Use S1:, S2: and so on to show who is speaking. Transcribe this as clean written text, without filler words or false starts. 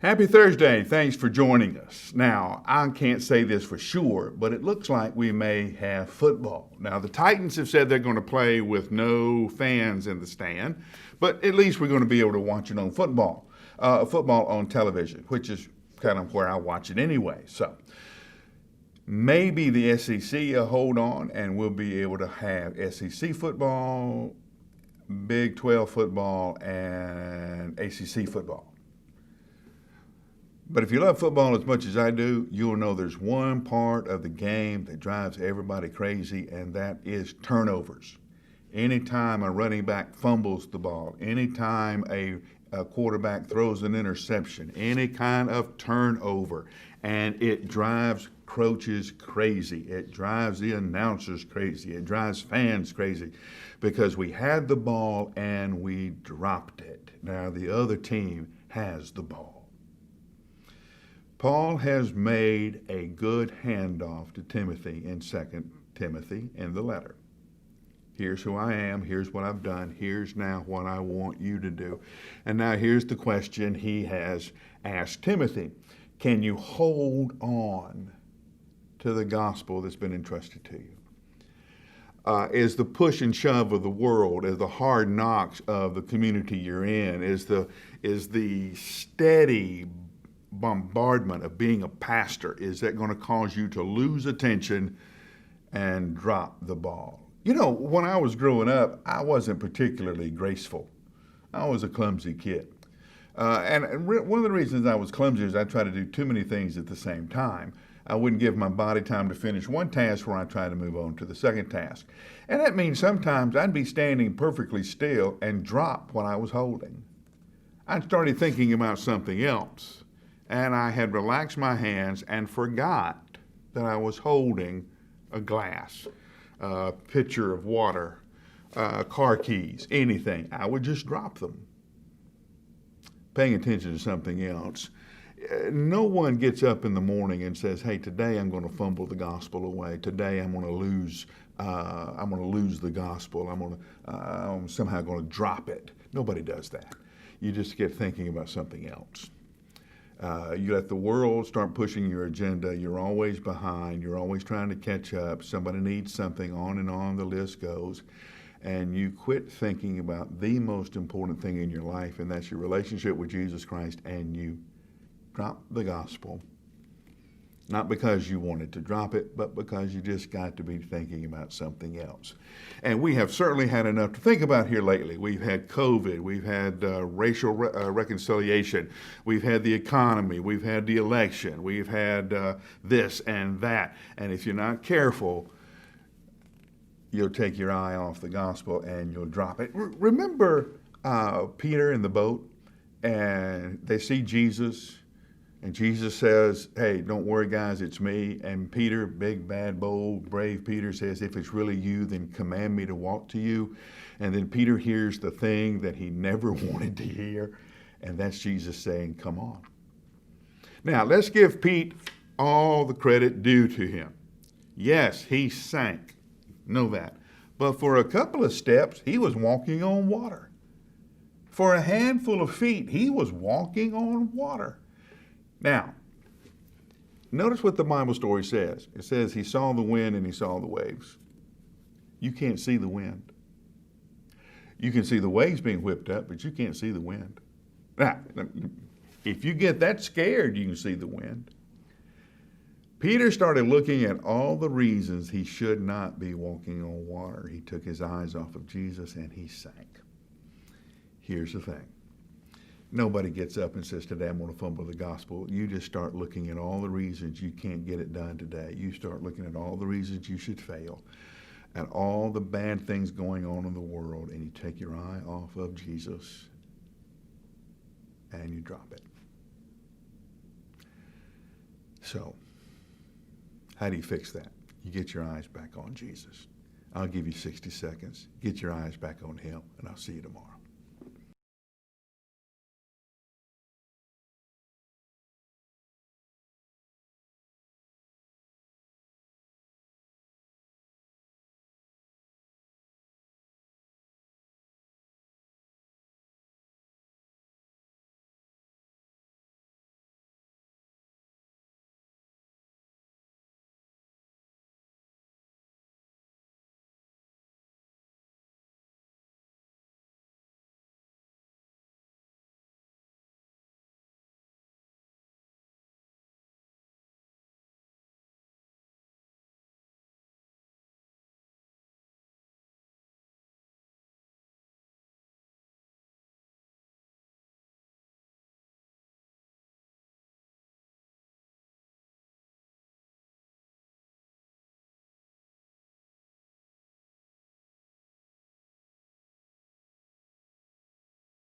S1: Happy Thursday. Thanks for joining us. Now, I can't say this for sure, but it looks like we may have football. Now, the Titans have said they're going to play with no fans in the stand, but at least we're going to be able to watch it on football on television, which is kind of where I watch it anyway. So maybe the SEC will hold on and we'll be able to have SEC football, Big 12 football, and ACC football. But if you love football as much as I do, you'll know there's one part of the game that drives everybody crazy, and that is turnovers. Anytime a running back fumbles the ball, anytime a quarterback throws an interception, any kind of turnover, and it drives coaches crazy. It drives the announcers crazy. It drives fans crazy because we had the ball and we dropped it. Now the other team has the ball. Paul has made a good handoff to Timothy in 2 Timothy in the letter. Here's who I am. Here's what I've done. Here's now what I want you to do. And now here's the question he has asked Timothy. Can you hold on to the gospel that's been entrusted to you? Is the push and shove of the world, is the hard knocks of the community you're in, is the steady bombardment of being a pastor, is that going to cause you to lose attention and drop the ball? You know, when I was growing up, I wasn't particularly graceful. I was a clumsy kid. And one of the reasons I was clumsy is I tried to do too many things at the same time. I wouldn't give my body time to finish one task where I tried to move on to the second task. And that means sometimes I'd be standing perfectly still and drop what I was holding. I started thinking about something else. And I had relaxed my hands and forgot that I was holding a glass, a pitcher of water, car keys, anything. I would just drop them. Paying attention to something else. No one gets up in the morning and says, hey, today I'm going to fumble the gospel away. Today I'm going to lose the gospel. I'm somehow going to drop it. Nobody does that. You just get thinking about something else. You let the world start pushing your agenda. You're always behind. You're always trying to catch up. Somebody needs something, on the list goes. And you quit thinking about the most important thing in your life, and that's your relationship with Jesus Christ, and you drop the gospel. Not because you wanted to drop it, but because you just got to be thinking about something else. And we have certainly had enough to think about here lately. We've had COVID, we've had racial reconciliation, we've had the economy, we've had the election, we've had this and that. And if you're not careful, you'll take your eye off the gospel and you'll drop it. Remember Peter in the boat, and they see Jesus. And Jesus says, hey, don't worry, guys, it's me. And Peter, big, bad, bold, brave Peter says, if it's really you, then command me to walk to you. And then Peter hears the thing that he never wanted to hear, and that's Jesus saying, come on. Now, let's give Pete all the credit due to him. Yes, he sank. Know that. But for a couple of steps, he was walking on water. For a handful of feet, he was walking on water. Now, notice what the Bible story says. It says he saw the wind and he saw the waves. You can't see the wind. You can see the waves being whipped up, but you can't see the wind. Now, if you get that scared, you can see the wind. Peter started looking at all the reasons he should not be walking on water. He took his eyes off of Jesus and he sank. Here's the thing. Nobody gets up and says, today I'm going to fumble the gospel. You just start looking at all the reasons you can't get it done today. You start looking at all the reasons you should fail, and all the bad things going on in the world, and you take your eye off of Jesus and you drop it. So, how do you fix that? You get your eyes back on Jesus. I'll give you 60 seconds. Get your eyes back on him, and I'll see you tomorrow.